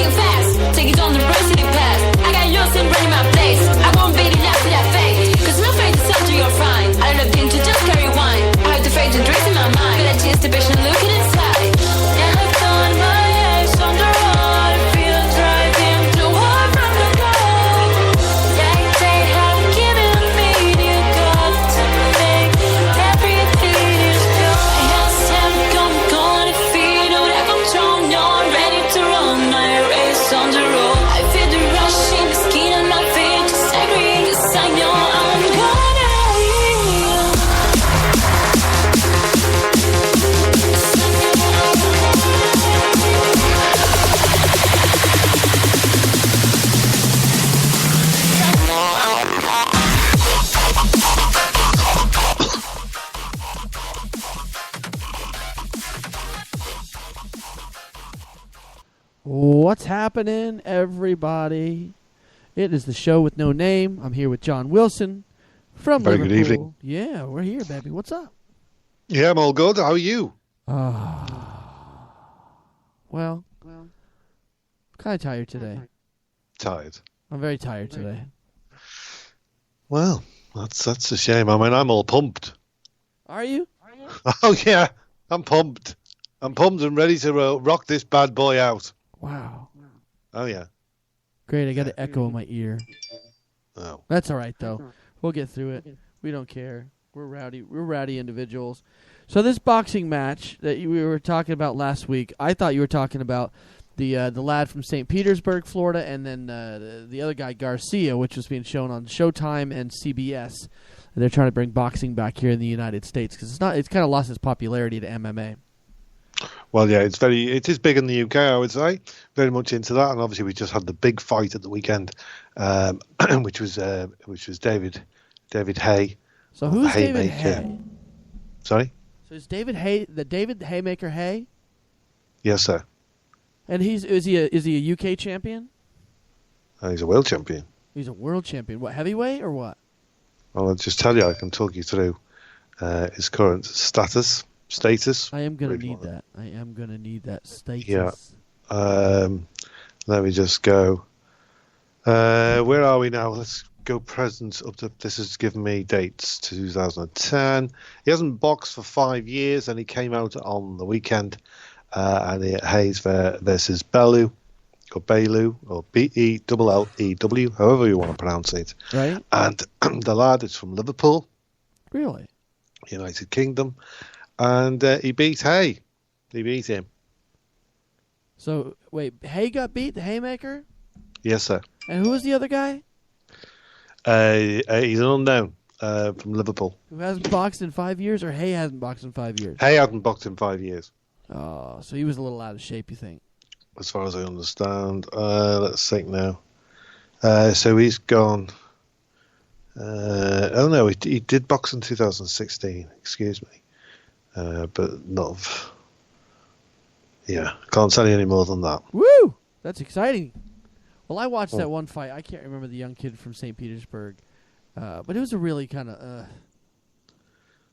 Think fast, take it on the rest of the past. I got yours and running my place. I won't be the last of that fate. Cause no fate is after you're fine. I don't have to just carry wine. I have the fate to dress in my mind. But I chase the vision looking inside. And I've done my eyes on the road. It feels right in the war from the goal. Like they have given me the God to make everything is good. Yes, I'm gonna feel all that control. Now I'm ready to run my race on the road. I feel the rush in the skin of my feet. Just agree, 'cause I know I'm gonna heal. What's happening, everybody? It is the show with no name. I'm here with John Wilson from Very Liverpool. good evening. Yeah, we're here, baby. What's up? Yeah, I'm all good. How are you? Well, kind of tired today. Tired. I'm very tired today. Well, that's a shame. I mean, I'm all pumped. Are you? Oh, yeah. I'm pumped. I'm pumped and ready to rock this bad boy out. Wow. Oh, yeah. Great. I got an echo in my ear. Oh. That's all right, though. We'll get through it. We don't care. We're rowdy. We're rowdy individuals. So this boxing match that we were talking about last week, I thought you were talking about the lad from St. Petersburg, Florida, and then the other guy, Garcia, which was being shown on Showtime and CBS. And they're trying to bring boxing back here in the United States because it's kind of lost its popularity to MMA. Well, yeah, it is big in the UK, I would say. Very much into that, and obviously we just had the big fight at the weekend, which was David Hay. So who's David Haymaker. Hay? Sorry? So is David Hay the David Haymaker Hay? Yes, sir. And is he a UK champion? He's a world champion. He's a world champion. What, heavyweight or what? Well, I'll just tell you, I can talk you through his current status. I am going to need that. I am going to need that status. Yeah. Let me just go. Where are we now? Let's go present up to. This has given me dates to 2010. He hasn't boxed for 5 years, and he came out on the weekend. And Hayes versus Bellew, or Bellew, or Bellew, however you want to pronounce it. Right. And the lad is from Liverpool, Really? United Kingdom. And he beat Hay. He beat him. So, wait, Hay got beat, the Haymaker? Yes, sir. And who was the other guy? He's an unknown from Liverpool. Who hasn't boxed in 5 years, or Hay hasn't boxed in 5 years? Hay hadn't boxed in 5 years. Oh, so he was a little out of shape, you think? As far as I understand. Let's think now. So he's gone. Oh, no, he did box in 2016. Excuse me. But not. Yeah, can't tell you any more than that. Woo! That's exciting. Well, I watched that one fight. I can't remember the young kid from St. Petersburg. But it was a really kind of...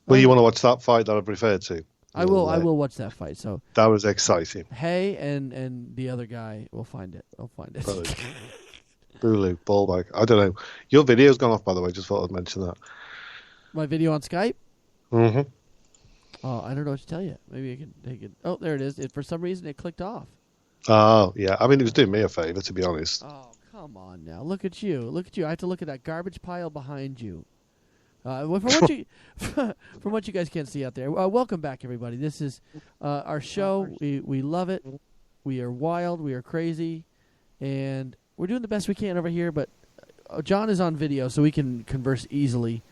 Well, you want to watch that fight that I've referred to? I will watch that fight. So that was exciting. Hay and the other guy, we'll find it. I'll find it. Bulu, ballback. I don't know. Your video's gone off, by the way. Just thought I'd mention that. My video on Skype? Mm-hmm. Oh, I don't know what to tell you. Maybe I can take it. Oh, there it is. For some reason, it clicked off. Oh, yeah. I mean, it was doing me a favor, to be honest. Oh, come on now. Look at you. Look at you. I have to look at that garbage pile behind you. From what you guys can't see out there, welcome back, everybody. This is our show. We love it. We are wild. We are crazy. And we're doing the best we can over here, but John is on video, so we can converse easily.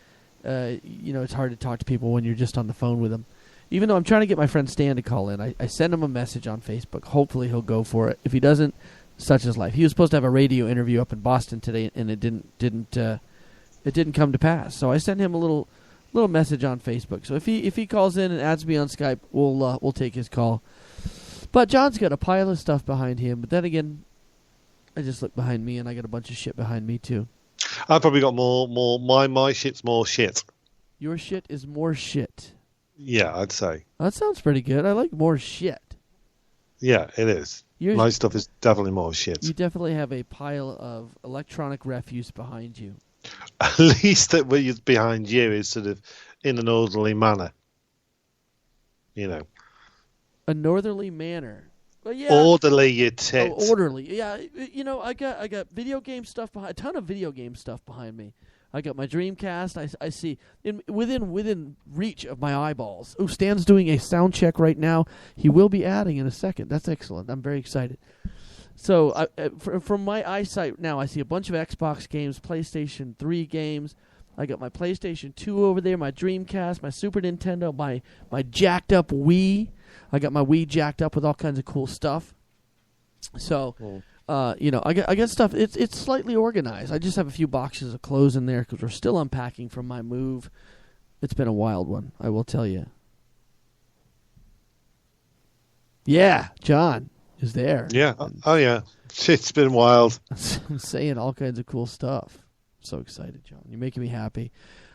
It's hard to talk to people when you're just on the phone with them. Even though I'm trying to get my friend Stan to call in, I send him a message on Facebook. Hopefully he'll go for it. If he doesn't, such is life. He was supposed to have a radio interview up in Boston today, and it didn't come to pass. So I sent him a little message on Facebook. So if he calls in and adds me on Skype, we'll take his call. But John's got a pile of stuff behind him. But then again, I just look behind me, and I got a bunch of shit behind me too. I've probably got more. My shit's more shit. Your shit is more shit. Yeah, I'd say. That sounds pretty good. I like more shit. Yeah, it is. My stuff is definitely more shit. You definitely have a pile of electronic refuse behind you. At least that what is behind you is sort of in an orderly manner. You know. A northerly manner. Well, yeah. Orderly, you tit. Oh, orderly. Yeah, you know, I got video game stuff behind, a ton of video game stuff behind me. I got my Dreamcast. I see within reach of my eyeballs. Oh, Stan's doing a sound check right now. He will be adding in a second. That's excellent. I'm very excited. So from my eyesight now, I see a bunch of Xbox games, PlayStation 3 games. I got my PlayStation 2 over there, my Dreamcast, my Super Nintendo, my jacked up Wii. I got my Wii jacked up with all kinds of cool stuff. So, you know, I got stuff. It's slightly organized. I just have a few boxes of clothes in there because we're still unpacking from my move. It's been a wild one, I will tell you. Yeah, John is there. Yeah. Oh, yeah. It's been wild. I'm saying all kinds of cool stuff. So excited, John. You're making me happy.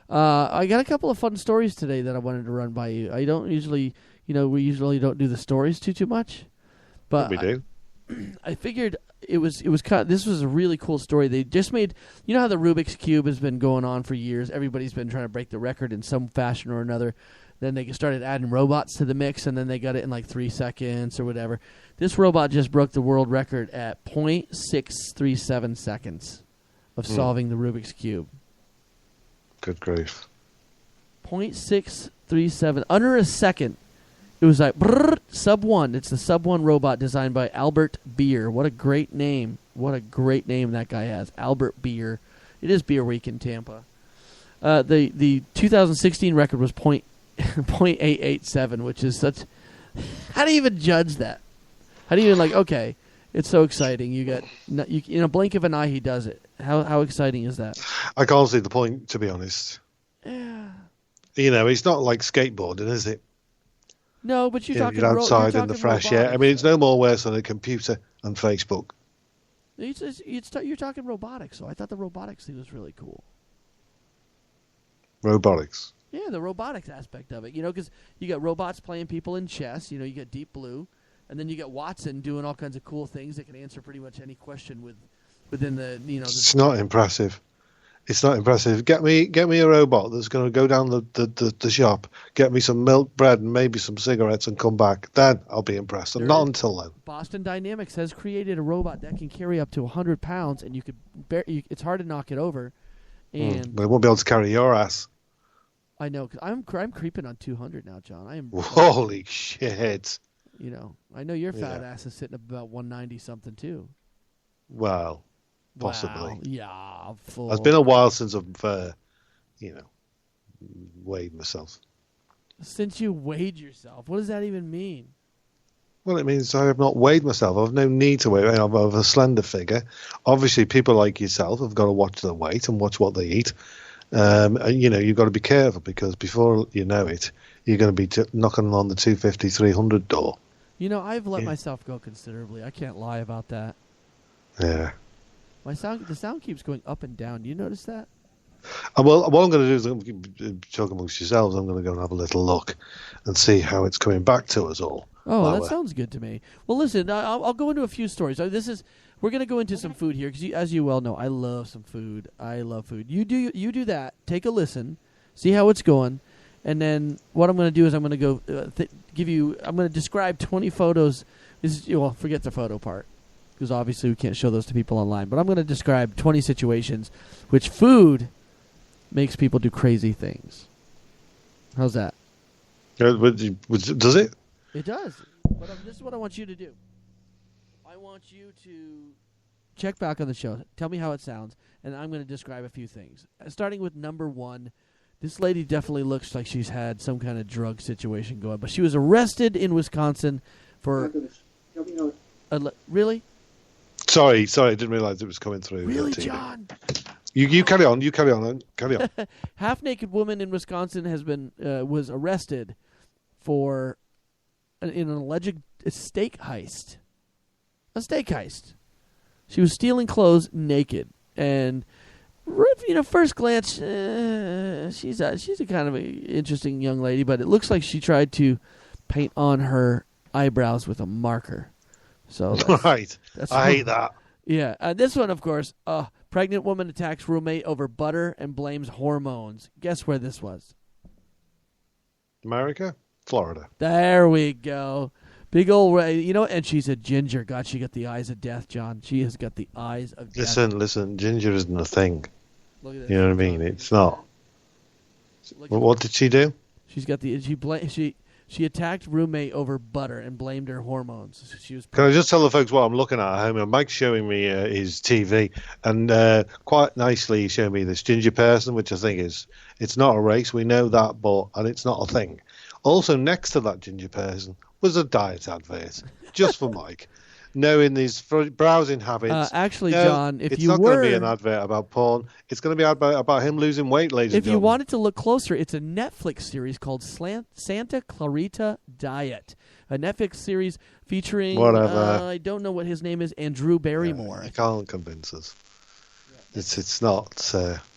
I got a couple of fun stories today that I wanted to run by you. I don't usually, you know, we usually don't do the stories too much, but we do. I figured it was kind of, this was a really cool story. They just made, you know how the Rubik's Cube has been going on for years. Everybody's been trying to break the record in some fashion or another. Then they started adding robots to the mix, and then they got it in like 3 seconds or whatever. This robot just broke the world record at 0.637 seconds of solving the Rubik's Cube. Good grief. 0.637, under a second. It was like Sub 1. It's the Sub 1 robot designed by Albert Beer. What a great name. What a great name that guy has. Albert Beer. It is Beer Week in Tampa. The 2016 record was 0.887, which is such... How do you even judge that? How do you even like, okay, it's so exciting. You got, in a blink of an eye, he does it. How exciting is that? I can't see the point, to be honest. Yeah. You know, it's not like skateboarding, is it? No, but you're talking you're outside in the fresh air. I mean, it's no more worse than a computer and Facebook. You're talking robotics, so I thought the robotics thing was really cool. Robotics. Yeah, the robotics aspect of it. You know, because you got robots playing people in chess. You know, you got Deep Blue. And then you got Watson doing all kinds of cool things that can answer pretty much any question within the, you know. It's not impressive. It's not impressive. Get me a robot that's going to go down the shop, get me some milk, bread, and maybe some cigarettes, and come back. Then I'll be impressed. And not until then. Boston Dynamics has created a robot that can carry up to 100 pounds, and it's hard to knock it over. And but it won't be able to carry your ass. I know, because I'm creeping on 200 now, John. I am. Holy shit! You know, I know your fat ass is sitting up about 190 something too. Well, possibly. Wow. Yeah, full. It's been a while since I've, weighed myself. Since you weighed yourself, what does that even mean? Well, it means I have not weighed myself. I've no need to weigh. I'm of a slender figure. Obviously, people like yourself have got to watch their weight and watch what they eat. You've got to be careful because before you know it, you're going to be knocking on the 250, 300 door. You know, I've let myself go considerably. I can't lie about that. Yeah. The sound keeps going up and down. Do you notice that? Well, what I'm going to do is I'm going to talk amongst yourselves. I'm going to go and have a little look and see how it's coming back to us all. Oh, that sounds good to me. Well, listen, I'll go into a few stories. We're going to go into some food here because, as you well know, I love some food. I love food. You do that. Take a listen, see how it's going, and then what I'm going to do is I'm going to go I'm going to describe 20 photos. Forget the photo part because obviously we can't show those to people online. But I'm going to describe 20 situations which food makes people do crazy things. How's that? Does it? It does. But this is what I want you to do. I want you to check back on the show. Tell me how it sounds, and I'm going to describe a few things. Starting with number one, this lady definitely looks like she's had some kind of drug situation going, but she was arrested in Wisconsin for... Really? Sorry, I didn't realize it was coming through. Really, John? You carry on. Carry on. Half-naked woman in Wisconsin was arrested for in an alleged steak heist. A steak heist. She was stealing clothes naked, and first glance, she's a kind of a interesting young lady, but it looks like she tried to paint on her eyebrows with a marker. So that's, Right. that's I hate that. Yeah, this one, of course. Pregnant woman attacks roommate over butter and blames hormones. Guess where this was? America? Florida. There we go. Big old, and she's a ginger. God, she got the eyes of death, John. She has got the eyes of death. Listen, ginger isn't a thing. Look at this. You know what I mean? It's not. Look Well, at- what did she do? She's got she attacked roommate over butter and blamed her hormones. She was. Can I just tell the folks what I'm looking at home? And Mike's showing me his TV, and quite nicely he's showing me this ginger person, which I think it's not a race. We know that, and it's not a thing. Also, next to that ginger person was a diet advert, just for Mike. Knowing his browsing habits. Actually, No, John, if it's you not were going to be an advert about porn. It's going to be about him losing weight, ladies and if you gentlemen. wanted to look closer, it's a Netflix series called Santa Clarita Diet, a Netflix series featuring Whatever. I don't know what his name is, and Drew Barrymore. You can't convince us. It's not.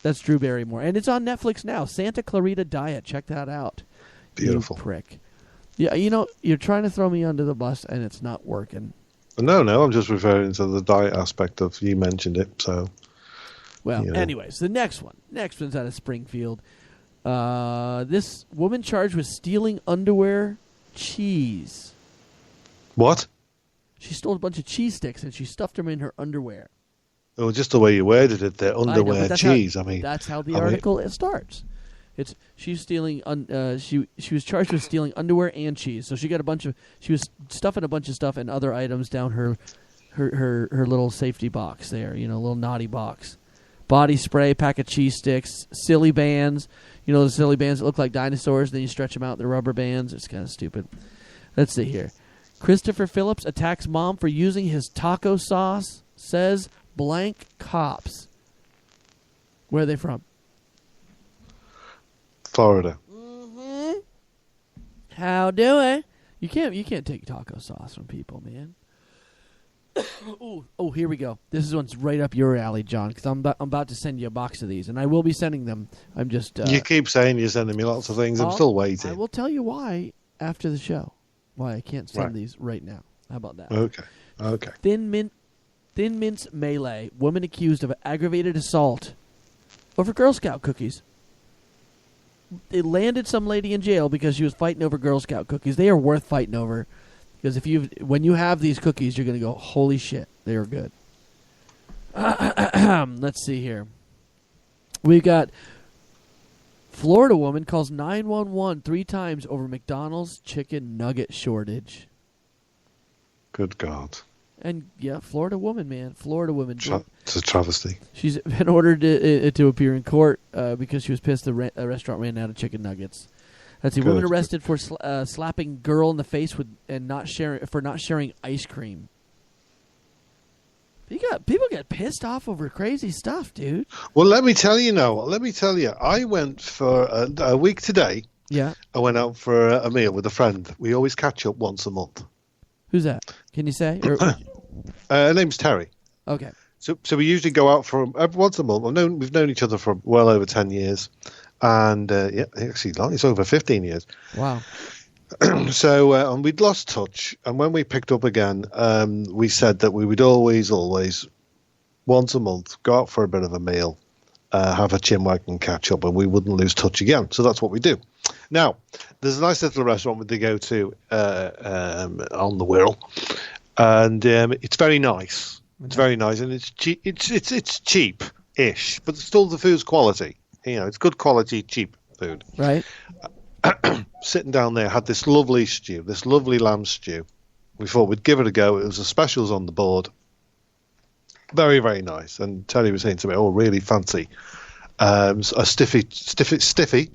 That's Drew Barrymore, and it's on Netflix now. Santa Clarita Diet. Check that out. Beautiful. You prick. Yeah, you're trying to throw me under the bus, and it's not working. No, I'm just referring to the diet aspect of you mentioned it. So, Well, anyways, the next one's out of Springfield. This woman charged with stealing underwear cheese. what? She stole a bunch of cheese sticks and she stuffed them in her underwear. Oh, just the way you worded it there, I know, underwear but that's cheese. How, I mean, that's how the article starts. She's stealing. She was charged with stealing underwear and cheese. So she was stuffing a bunch of stuff and other items down her little safety box there. Little naughty box. Body spray, pack of cheese sticks, silly bands. The silly bands that look like dinosaurs. Then you stretch them out. They're rubber bands. It's kind of stupid. Let's see here. Christopher Phillips attacks mom for using his taco sauce. Says blank cops. Where are they from? Florida. How do I? You can't take taco sauce from people, man. Oh, here we go. This one's right up your alley, John, because I'm about to send you a box of these, and I will be sending them. I'm just. You keep saying you're sending me lots of things. I'm still waiting. I will tell you why after the show. Why I can't send these right now. How about that? Okay. Thin Mints melee. Woman accused of aggravated assault over Girl Scout cookies. It landed some lady in jail because she was fighting over Girl Scout cookies. They are worth fighting over because when you have these cookies, you're going to go, holy shit, they are good. Let's see here. We've got Florida woman calls 911 3 times over McDonald's chicken nugget shortage. Good God. And yeah, Florida woman, man. Florida woman. It's a travesty. She's been ordered to appear in court because she was pissed the restaurant ran out of chicken nuggets. Let's see. Good. Woman arrested for slapping girl in the face and not sharing ice cream. People get pissed off over crazy stuff, dude. Well, let me tell you now. I went for a week today. Yeah. I went out for a meal with a friend. We always catch up once a month. Who's that? Can you say? Her name's Terry. Okay. So we usually go out for once a month. We've known each other for well over 10 years. And actually, it's over 15 years. Wow. So and we'd lost touch. And when we picked up again, we said that we would always, once a month, go out for a bit of a meal, have a chinwag and catch up, and we wouldn't lose touch again. So that's what we do. Now, there's a nice little restaurant they go to on the Wirral, and it's very nice. It's very nice, and it's cheap. It's cheap-ish, but still the food's quality. It's good quality, cheap food. Right. Sitting down there, had this lovely stew, this lovely lamb stew. We thought we'd give it a go. It was the specials on the board. Very, very nice. And Terry was saying to me, "Oh, really fancy a stiffy,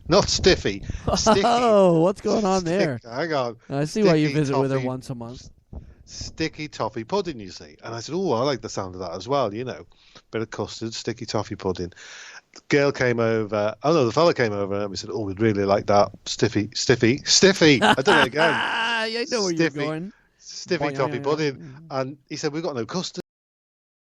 not stiffy. Sticky. Oh, what's going on there? Hang on. I see why you Sticky visit with her toffee. once a month. Sticky toffee pudding, you see. And I said, "Oh, I like the sound of that as well, Bit of custard, sticky toffee pudding." The girl came over. Oh, no, the fella came over and we said, "Oh, we'd really like that stiffy." I did it again. I know where you're going. Stiffy toffee pudding. And he said, "We've got no custard."